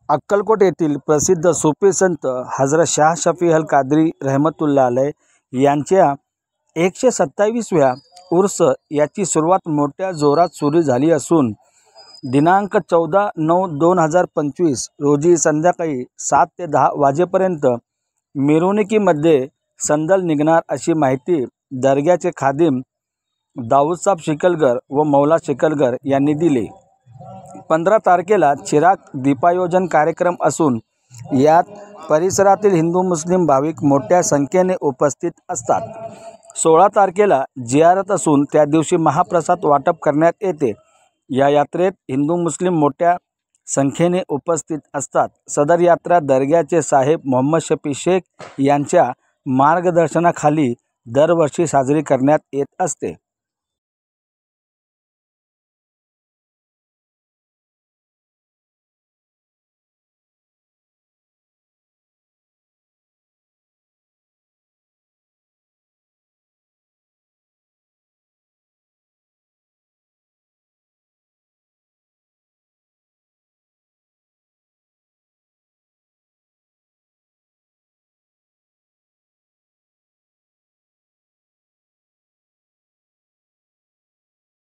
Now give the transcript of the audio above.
अक्कलकोट येथील प्रसिद्ध सूफी संत हजरत शाह शफी अल कादरी रहमतुल्लाह अलैह यांच्या 127व्या उर्स याची सुरुवात मोठ्या जोरात सुरू झाली असून दिनांक 14/9/2025 रोजी संध्याकाळी 7 ते 10 वाजेपर्यंत मिरवणुकीमध्ये संदल निघणार अशी माहिती दर्ग्याचे खादिम दाऊदसाब शिकलगर व मौला शिकलगर यांनी दिली। 15 तारखेला चिराग दीपायोजन कार्यक्रम असून यात परिसरातील हिंदू मुस्लिम भाविक मोठ्या संख्येने उपस्थित असतात। 16 तारखेला जियारत असून त्या दिवशी महाप्रसाद वाटप करण्यात येते। या यात्रेत हिंदू मुस्लिम मोठ्या संख्येने उपस्थित असतात। सदर यात्रा दर्ग्याचे साहेब मोहम्मद शफी शेख यांच्या मार्गदर्शनाखाली दरवर्षी साजरी करण्यात येत असते।